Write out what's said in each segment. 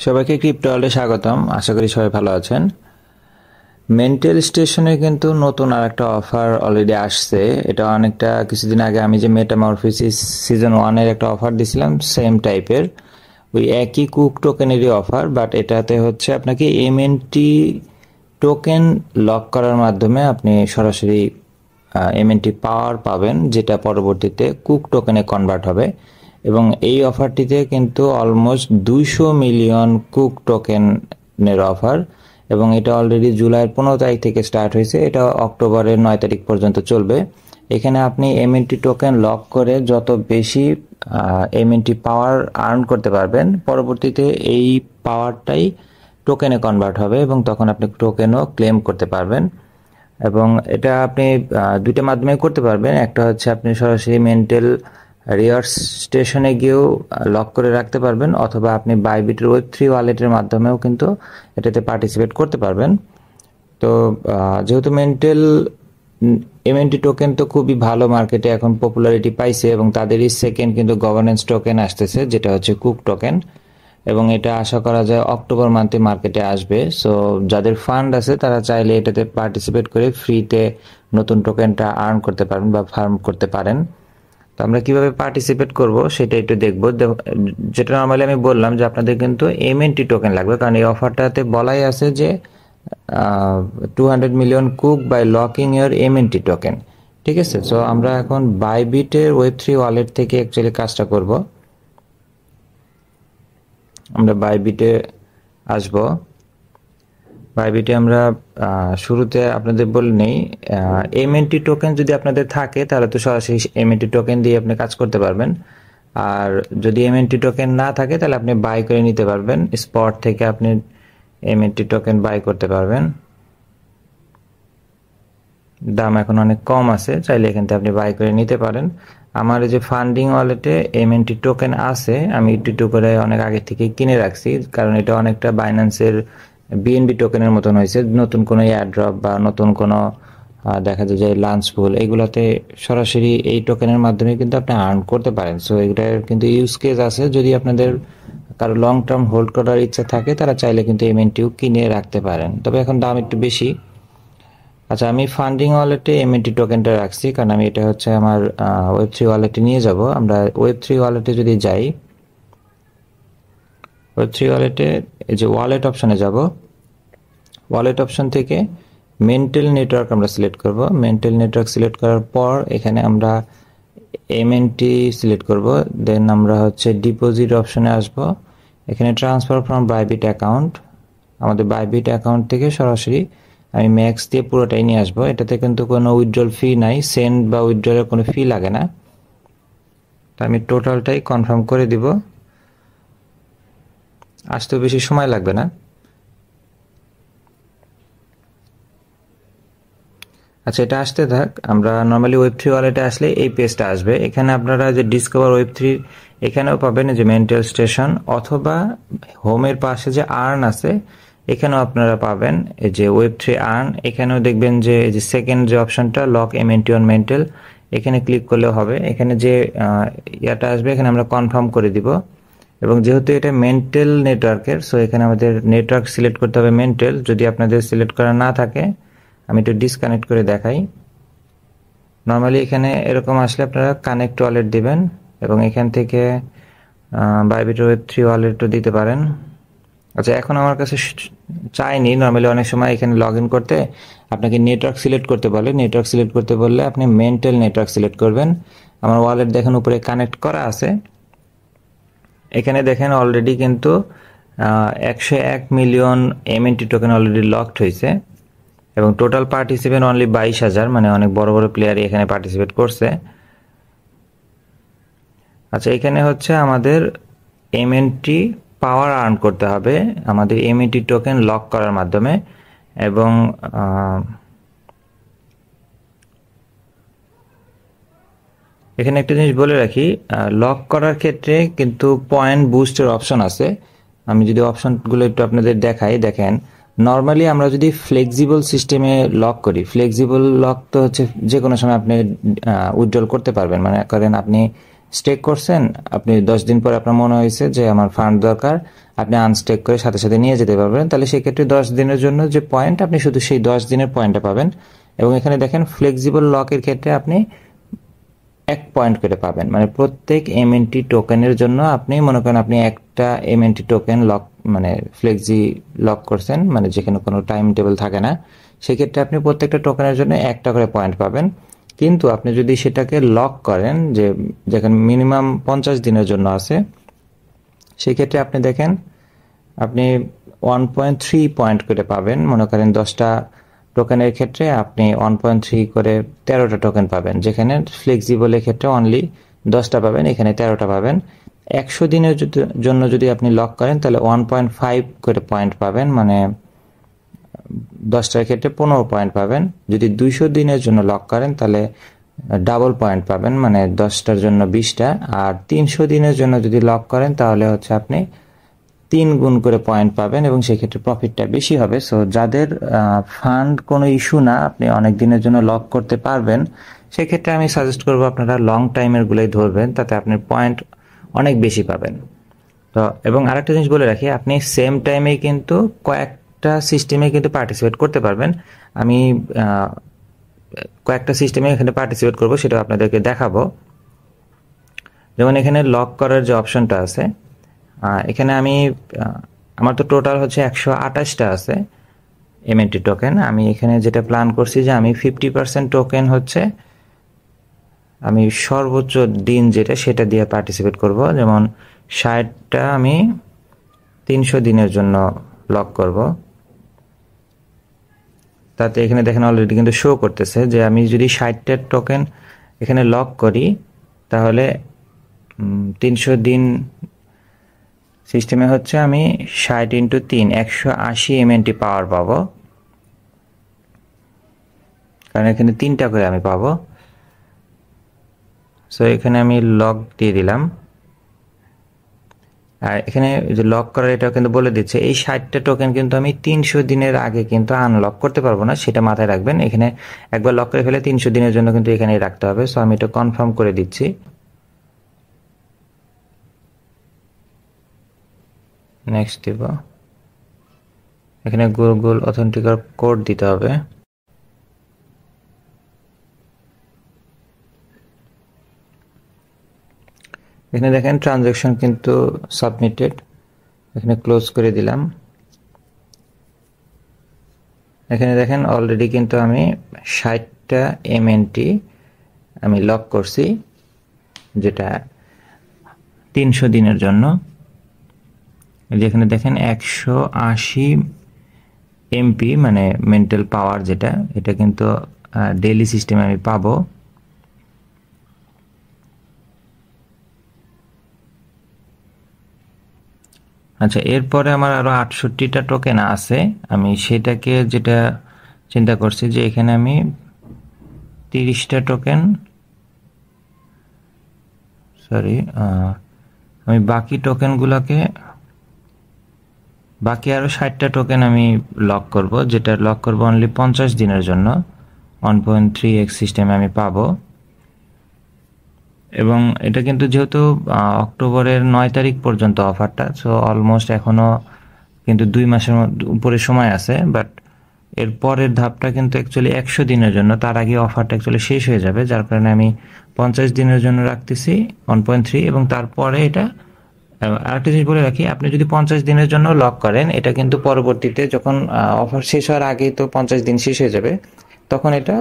সবাইকে ক্রিপ্টো ওয়ার্ল্ডে স্বাগতম। আশা করি সবাই ভালো আছেন। মেন্টাল স্টেশনে কিন্তু নতুন আরেকটা অফার অলরেডি আসছে। এটা অনেকটা কিছুদিন আগে আমি যে মেটামরফোসিস সিজন 1 এর একটা অফার দিছিলাম, সেম টাইপের ওই একই কুক টোকেনেরই অফার, বাট এটাতে হচ্ছে আপনাকে এমএনটি টোকেন লক করার মাধ্যমে আপনি সরাসরি এমএনটি পাওয়ার পাবেন, যেটা পরবর্তীতে কুক টোকেনে কনভার্ট হবে। এবং এই অফারটিতে কিন্তু অলমোস্ট 200 মিলিয়ন কুক টোকেনের অফার, এবং এটা অলরেডি জুলাইয়ের 15 তারিখ থেকে স্টার্ট হয়েছে। এটা অক্টোবরের 9 তারিখ পর্যন্ত চলবে। এখানে আপনি এমএনটি টোকেন লক করে যত বেশি এমএনটি পাওয়ার আর্ন করতে পারবেন, পরবর্তীতে এই পাওয়ারটাই টোকেনে কনভার্ট হবে এবং তখন আপনি টোকেনও ক্লেম করতে পারবেন। এবং এটা আপনি দুইটা মাধ্যমে করতে পারবেন। একটা হচ্ছে আপনি সরাসরি মেন্টাল রিওয়ার্ড স্টেশনে গিয়েও লক করে রাখতে পারবেন, অথবা আপনি বাইবিটের Web3 ওয়ালেটের মাধ্যমেও কিন্তু এটাতে পার্টিসিপেট করতে পারবেন। তো যেহেতু এমএনটি টোকেন তো খুবই ভালো মার্কেটে এখন পপুলারিটি পাইছে, এবং তাদেরই সেকেন্ড কিন্তু গভর্নেন্স টোকেন আসতেছে, যেটা হচ্ছে কুক টোকেন, এবং এটা আশা করা যায় অক্টোবর মান্থে মার্কেটে আসবে। সো যাদের ফান্ড আছে তারা চাইলে এটাতে পার্টিসিপেট করে ফ্রিতে নতুন টোকেনটা আর্ন করতে পারেন বা ফার্ম করতে পারেন। তো আমরা কিভাবে পার্টিসিপেট করব সেটা একটু দেখবো। যেটা নর্মালি আমি বললাম যে আপনাদের কিন্তু এমএনটি টোকেন লাগবে, কারণ এই অফারটাতে বলাই আছে যে 200 million cook by locking your MNT token. ঠিক আছে, সো আমরা এখন বাইবিটের Web3 ওয়ালেট থেকে অ্যাকচুয়ালি কাজটা করব। আমরা বাইবিটে আসব। বাইবিটে আমরা শুরুতে আপনাদের বলে নেই, এমএনটি টোকেন যদি আপনাদের থাকে তাহলে তো সরাসরি এমএনটি টোকেন দিয়ে আপনি কাজ করতে পারবেন। আর যদি এমএনটি টোকেন না থাকে তাহলে আপনি বাই করে নিতে পারবেন, স্পট থেকে আপনি এমএনটি টোকেন বাই করতে পারবেন। দাম এখন অনেক কম আছে, চাইলে এখান থেকে আপনি বাই করে নিতে পারেন। আমার এই যে ফান্ডিং ওয়ালেটে এমএনটি টোকেন আছে, আমি একটু করে অনেক আগে থেকে কিনে রাখছি, কারণ এটা অনেকটা বাইন্যান্সের বিএনবি টোকেনের মতন হয়েছে। নতুন কোনো এয়ারড্রপ বা নতুন কোনো দেখা যায় যে লাঞ্চ পুল, এগুলোতে সরাসরি এই টোকেনের মাধ্যমে কিন্তু আপনি আর্ন করতে পারেন। সো এটার কিন্তু ইউজ কেস আছে। যদি আপনাদের কারো লং টার্ম হোল্ড করার ইচ্ছা থাকে তারা চাইলে কিন্তু এমএনটিও কিনে রাখতে পারেন, তবে এখন দাম একটু বেশি। আচ্ছা, আমি ফান্ডিং ওয়ালেটে এমএনটি টোকেনটা রাখছি, কারণ আমি এটা হচ্ছে আমার Web3 ওয়ালেটে নিয়ে যাব। আমরা Web3 ওয়ালেটে যদি যাই, Web3 ওয়ালেটে এই যে ওয়ালেট অপশনে যাব। ওয়ালেট অপশন থেকে মেন্টাল নেটওয়ার্ক আমরা সিলেক্ট করব। মেন্টাল নেটওয়ার্ক সিলেক্ট করার পর এখানে আমরা এমএনটি সিলেক্ট করব। দেন আমরা হচ্ছে ডিপোজিট অপশনে আসব। এখানে ট্রান্সফার ফ্রম বাইবিট অ্যাকাউন্ট, আমাদের বাইবিট অ্যাকাউন্ট থেকে সরাসরি আমি ম্যাক্স দিয়ে পুরোটাই নিয়ে আসবো। এটাতে কিন্তু কোনো উইথড্রল ফি নাই, সেন্ড বা উইথড্রলের কোনো ফি লাগে না। তো আমি টোটালটাই কনফার্ম করে দিব। আসতেও বেশি সময় লাগবে না। আচ্ছা, এটা আসতে থাক। আমরা নর্মালি Web3 ওয়ালেটে আসলে এই পেজটা আসবে। এখানে আপনারা যে ডিসকভার Web3 এখানেও পাবেন যে মেন্টাল স্টেশন, অথবা হোমের পাশে যে আর্ন আছে এখানেও আপনারা পাবেন এই যে Web3 আর্ন। এখানেও দেখবেন যে এই যে সেকেন্ড যে অপশনটা লক এমএনটি অন মেন্টাল, এখানে ক্লিক করলেও হবে। এখানে যে ইয়াটা আসবে এখানে আমরা কনফার্ম করে দিব। এবং যেহেতু এটা মেন্টাল নেটওয়ার্কের, সো এখানে আমাদের নেটওয়ার্ক সিলেক্ট করতে হবে মেন্টাল। যদি আপনাদের সিলেক্ট করা না থাকে আমি একটু ডিসকানেক্ট করে দেখাই। নর্মালি এখানে এরকম আসলে আপনারা কানেক্ট ওয়ালেট দিবেন, এবং এখান থেকে বাইবিটের Web3 ওয়ালেটও দিতে পারেন। আচ্ছা, এখন আমার কাছে চাইনি। নর্মালি অনেক সময় এখানে লগ ইন করতে আপনাকে নেটওয়ার্ক সিলেক্ট করতে বলে। নেটওয়ার্ক সিলেক্ট করতে বললে আপনি মেন্টাল নেটওয়ার্ক সিলেক্ট করবেন। আমার ওয়ালেট দেখেন উপরে কানেক্ট করা আছে। এখানে দেখেন অলরেডি কিন্তু 101 million MNT token already locked হয়েছে, এবং টোটাল পার্টিসিপেন্ট অনলি 22,000, মানে অনেক বড় বড় প্লেয়ারই এখানে পার্টিসিপেট করছে। আচ্ছা, এখানে হচ্ছে আমাদের এমএনটি পাওয়ার আর্ন করতে হবে আমাদের এমএনটি টোকেন লক করার মাধ্যমে। এবং এখানে একটা জিনিস বলে রাখি, লক করার ক্ষেত্রে কিন্তু পয়েন্ট বুস্টের অপশন আছে। আমি যদি অপশনগুলো একটু আপনাদের দেখাই, দেখেন নর্মালি আমরা যদি ফ্লেক্সিবল সিস্টেমে লক করি, ফ্লেক্সিবল লক তো হচ্ছে যে কোনো সময় আপনি উইথড্রল করতে পারবেন। মানে করেন আপনি স্টেক করছেন, আপনি 10 দিন পরে আপনার মনে হয়েছে যে আমার ফান্ড দরকার, আপনি আনস্টেক করে সাথে সাথে নিয়ে যেতে পারবেন। তাহলে সেক্ষেত্রে 10 দিনের জন্য যে পয়েন্ট, আপনি শুধু সেই 10 দিনের পয়েন্টটা পাবেন। এবং এখানে দেখেন ফ্লেক্সিবল লকের ক্ষেত্রে আপনি 1 পয়েন্ট করে পাবেন, মানে প্রত্যেক এমএনটি টোকেনের জন্য আপনি মনে করেন আপনি একটা এমএনটি টোকেন লক মানে ফ্লেক্সি লক করছেন, মানে যেখানে কোনো টাইম টেবিল থাকে না, সেক্ষেত্রে আপনি প্রত্যেকটা টোকেনের জন্য 1টা করে পয়েন্ট পাবেন। কিন্তু আপনি যদি সেটাকে লক করেন, যে যেখানে মিনিমাম 50 দিনের জন্য আছে, সেক্ষেত্রে আপনি দেখেন আপনি 1.3 পয়েন্ট করে পাবেন। মনে করেন 10টা টোকেনের ক্ষেত্রে আপনি 1.3 করে 13টা টোকেন পাবেন, যেখানে ফ্লেক্সিবলের ক্ষেত্রে অনলি 10টা পাবেন, এখানে 13টা পাবেন। 100 দিনের জন্য যদি আপনি লক করেন তাহলে 1.5 করে পয়েন্ট পাবেন, মানে 10টার ক্ষেত্রে 15 পয়েন্ট পাবেন। যদি 200 দিনের জন্য লক করেন তাহলে ডাবল পয়েন্ট পাবেন, মানে 10টার জন্য 20টা। আর 300 দিনের জন্য যদি লক করেন তাহলে হচ্ছে আপনি 3 গুণ করে পয়েন্ট পাবেন, এবং সেক্ষেত্রে প্রফিটটা বেশি হবে। সো যাদের ফান্ড কোনো ইস্যু না, আপনি অনেক দিনের জন্য লক করতে পারবেন, সেক্ষেত্রে আমি সাজেস্ট করবো আপনারা লং টাইমের গুলোই ধরবেন, তাতে আপনি পয়েন্ট অনেক বেশি পাবেন। তো এবং আরেকটা জিনিস বলে রাখি, আপনি সেম টাইমে কিন্তু কয়েকটা সিস্টেমে কিন্তু পার্টিসিপেট করতে পারবেন। আমি কয়েকটা সিস্টেমে এখানে পার্টিসিপেট করব, সেটা আপনাদেরকে দেখাবো। যেমন এখানে লক করার যে অপশনটা আছে, এখানে আমি আমার তো টোটাল হচ্ছে 128টা আছে এমএনটি টোকেন। আমি এখানে যেটা প্ল্যান করছি যে আমি 50% টোকেন হচ্ছে আমি সর্বোচ্চ দিন যেটা সেটা দিয়ে পার্টিসিপেট করব। যেমন 60টা আমি 300 দিনের জন্য লক করব। তাতে এখানে দেখেন অলরেডি কিন্তু শো করতেছে যে আমি যদি 60টা টোকেন এখানে লক করি তাহলে 300 দিন সিস্টেমে হচ্ছে আমি 60 × 3 180 এমএনটি পাওয়ার পাবো, কারণ এখানে 3টা করে আমি পাবো। সো এখানে আমি লক দিয়ে দিলাম। আর এখানে যে লক করার এটাও কিন্তু বলে দিচ্ছে এই 60টা টোকেন কিন্তু আমি 300 দিনের আগে কিন্তু আনলক করতে পারবো না, সেটা মাথায় রাখবেন। এখানে একবার লক করে ফেলে 300 দিনের জন্য কিন্তু এখানেই রাখতে হবে। সো আমি এটা কনফার্ম করে দিচ্ছি। নেক্সট দিব। এখানে গুগল অথেন্টিকেটর কোড দিতে হবে। এখানে দেখেন ট্রানজাকশন কিন্তু সাবমিটেড, এখানে ক্লোজ করে দিলাম। এখানে দেখেন অলরেডি কিন্তু আমি 60টা এমএনটি আমি লক করছি, যেটা 300 দিনের জন্য। যেখানে দেখেন 180 এমপি মানে মেন্টাল পাওয়ার, যেটা এটা কিন্তু ডেইলি সিস্টেমে আমি পাবো। আচ্ছা, এরপরে আমার আরো 68টা টোকেন আছে। আমি সেটাকে যেটা চিন্তা করছি যে এখানে আমি 30টা টোকেন আমি বাকি টোকেনগুলোকে বাকি আরো 60টা টোকেন আমি লক করব, যেটা লক করব অনলি 50 দিনের জন্য। 1.3x সিস্টেমে আমি পাবো। এবং এটা কিন্তু যেহেতু অক্টোবরের 9 তারিখ পর্যন্ত অফারটা, সো অলমোস্ট এখনো কিন্তু 2 মাসের উপরে সময় আছে। বাট এর পরের ধাপটা কিন্তু অ্যাকচুয়ালি 100 দিনের জন্য, তার আগে অফারটা অ্যাকচুয়ালি শেষ হয়ে যাবে, যার কারণে আমি 50 দিনের জন্য রাখতেছি 1.3। এবং তারপরে এটা আরেকটা জিনিস বলে রাখি, আপনি যদি 50 দিনের জন্য লক করেন, এটা কিন্তু পরবর্তীতে যখন অফার শেষ হওয়ার আগেই তো 50 দিন শেষ হয়ে যাবে, তখন এটা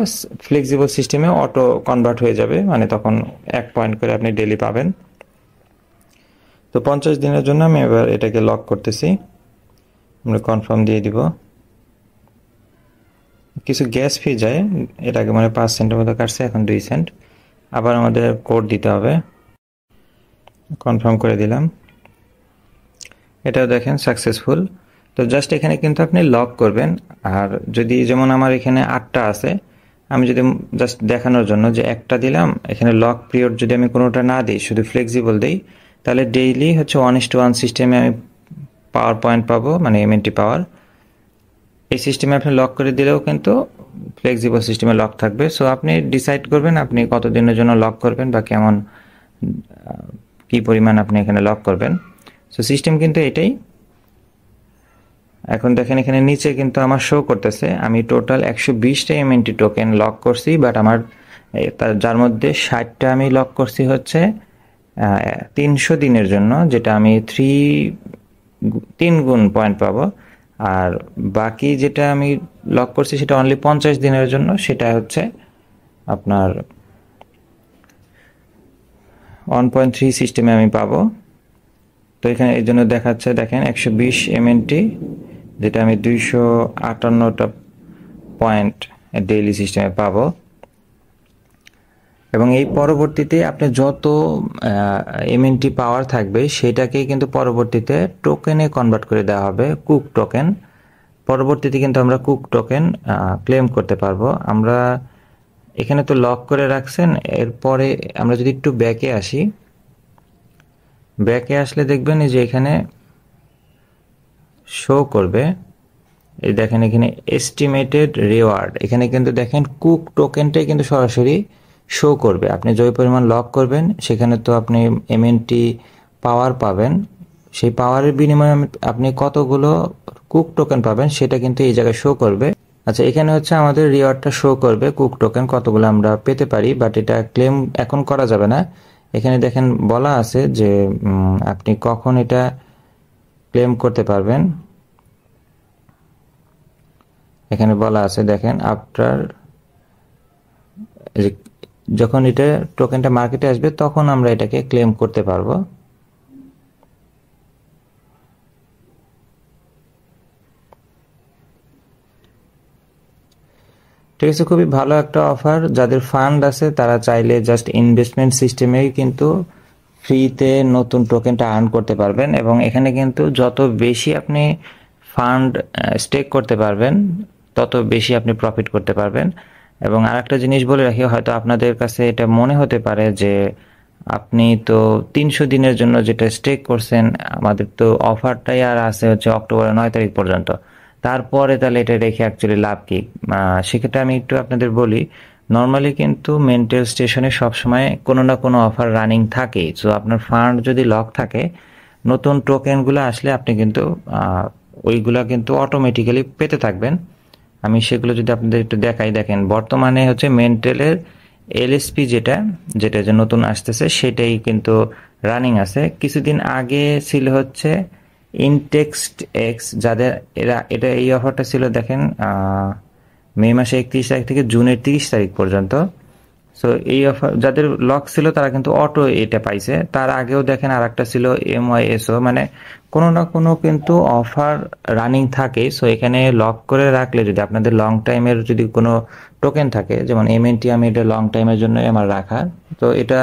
ফ্লেক্সিবল সিস্টেমে অটো কনভার্ট হয়ে যাবে, মানে তখন 1 পয়েন্ট করে আপনি ডেইলি পাবেন। তো 50 দিনের জন্য আমি এবার এটাকে লক করতেছি। আমরা কনফার্ম দিয়ে দিব। কিছু গ্যাস ফি যায়, এটাকে মানে 5 সেন্টের মতো কাটছে, এখন 2 সেন্ট। আবার আমাদের কোড দিতে হবে। কনফার্ম করে দিলাম। এটাও দেখেন সাকসেসফুল। তো জাস্ট এখানে কিন্তু আপনি লক করবেন। আর যদি যেমন আমার এখানে 8টা আছে, আমি যদি জাস্ট দেখানোর জন্য যে একটা দিলাম, এখানে লক পিরিয়ড যদি আমি কোনোটা না দিই, শুধু ফ্লেক্সিবল দিই, তাহলে ডেইলি হচ্ছে 1:1 সিস্টেমে আমি পাওয়ার পয়েন্ট পাবো, মানে এমএনটি পাওয়ার। এই সিস্টেমে আপনি লক করে দিলেও কিন্তু ফ্লেক্সিবল সিস্টেমে লক থাকবে। সো আপনি ডিসাইড করবেন আপনি কতদিনের জন্য লক করবেন বা কেমন কি পরিমাণ আপনি এখানে লক করবেন। সো সিস্টেম কিন্তু এটাই। এখন দেখেন এখানে নিচে কিন্তু আমার শো করতেছে আমি টোটাল 120টা এমএনটি টোকেন লক করছি, বাট আমার যার মধ্যে 60টা আমি লক করছি হচ্ছে 300 দিনের জন্য, যেটা আমি 3 গুণ পয়েন্ট পাবো। আর বাকি যেটা আমি লক করছি সেটা অনলি 50 দিনের জন্য, সেটা হচ্ছে আপনার 1.3 সিস্টেমে আমি পাবো। তো এখানে এই জন্য দেখাচ্ছে দেখেন 120 এমএনটি, যেটা আমি 258টা পয়েন্ট ডেইলি সিস্টেমে পাবো। এবং এই পরবর্তীতে আপনি যত এমএনটি পাওয়ার থাকবে সেটাকেই কিন্তু পরবর্তীতে টোকেনে কনভার্ট করে দেওয়া হবে, কুক টোকেন। পরবর্তীতে কিন্তু আমরা কুক টোকেন ক্লেম করতে পারবো। আমরা এখানে তো লক করে রাখছেন, এরপরে আমরা যদি একটু ব্যাকে আসি, ব্যাকে আসলে দেখবেন যে এখানে শো করবে, এই দেখেন এখানে এস্টিমেটেড রিওয়ার্ড, এখানে কিন্তু দেখেন কুক টোকেনটাই কিন্তু সরাসরি শো করবে। আপনি যে পরিমাণ লক করবেন সেখানে তো আপনি এমএনটি পাওয়ার পাবেন, সেই পাওয়ারের বিনিময়ে আপনি কতগুলো কুক টোকেন পাবেন সেটা কিন্তু এই জায়গায় শো করবে। আচ্ছা, এখানে হচ্ছে আমাদের রিওয়ার্ডটা শো করবে কুক টোকেন কতগুলো আমরা পেতে পারি, বাট এটা ক্লেম এখন করা যাবে না। এখানে দেখেন বলা আছে যে আপনি কখন এটা ক্লেম করতে পারবেন। এখানে বলা আছে দেখেন আফটার, যখন এটা টোকেনটা মার্কেটে আসবে তখন আমরা এটাকে ক্লেম করতে পারবো। ঠিক আছে, খুবই ভালো একটা অফার। যাদের ফান্ড আছে তারা চাইলে জাস্ট ইনভেস্টমেন্ট সিস্টেমেই কিন্তু ফ্রিতে নতুন টোকেনটা আর্ন করতে পারবেন, এবং এখানে কিন্তু যত বেশি আপনি ফান্ড স্টেক করতে পারবেন তত বেশি আপনি প্রফিট করতে পারবেন। এবং আরেকটা জিনিস বলে রাখি, হয়তো আপনাদের কাছে এটা মনে হতে পারে যে আপনি তো 300 দিনের জন্য যেটা স্টেক করছেন, আমাদের তো অফারটাই আর আছে হচ্ছে অক্টোবরের 9 তারিখ পর্যন্ত, তারপরে তাহলে এটা রেখে অ্যাকচুয়ালি লাভ কি? সেক্ষেত্রে আমি একটু আপনাদের বলি, নর্মালি কিন্তু মেন্টাল স্টেশনে সবসময় কোনো না কোনো অফার রানিং থাকেই। সো আপনার ফান্ড যদি লক থাকে, নতুন টোকেনগুলো আসলে আপনি কিন্তু ওইগুলা কিন্তু অটোমেটিক্যালি পেতে থাকবেন। আমি সেগুলো যদি আপনাদের একটু দেখাই, দেখেন বর্তমানে হচ্ছে মেন্টালের এলএসপি যেটা যেটা যে নতুন আসতেছে সেটাই কিন্তু রানিং আছে। কিছুদিন আগে ছিল হচ্ছে ইনটেক্সট এক্স, যাদের এটা এই অফারটা ছিল দেখেন মে মাসে 31 তারিখ থেকে জুনের 30 তারিখ পর্যন্ত। সো এই অফার যাদের লক ছিল তারা কিন্তু অটো এটা পাইছে। তার আগেও দেখেন আর একটা ছিল MYSO, মানে কোনো না কোনো কিন্তু অফার রানিং থাকে। সো এখানে লক করে রাখলে যদি আপনাদের লং টাইমের যদি কোনো টোকেন থাকে, যেমন এমএনটি আমি এটা লং টাইমের জন্য আমার রাখা, তো এটা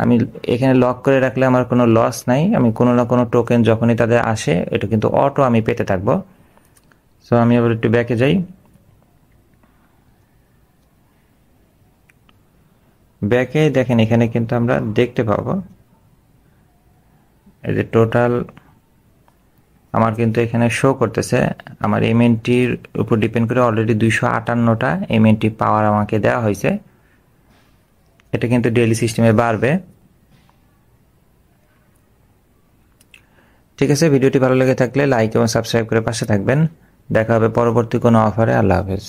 আমি এখানে লক করে রাখলে আমার কোনো লস নাই। আমি কোনো না কোনো টোকেন যখনই তাদের আসে এটা কিন্তু অটো আমি পেতে থাকবো। সো আমি আবার একটু ব্যাকে যাই, ব্যাকে দেখেন এখানে কিন্তু আমরা দেখতে পাবো এই যে টোটাল আমার কিন্তু এখানে শো করতেছে আমার এমএনটির উপর ডিপেন্ড করে অলরেডি 258টা এমএনটি পাওয়ার আমাকে দেওয়া হয়েছে। এটা কিন্তু ডেইলি সিস্টেমে বাড়বে। ঠিক আছে, ভিডিওটি ভালো লেগে থাকলে লাইক এবং সাবস্ক্রাইব করে পাশে থাকবেন। দেখা হবে পরবর্তী কোনো অফারে। আল্লাহ হাফেজ।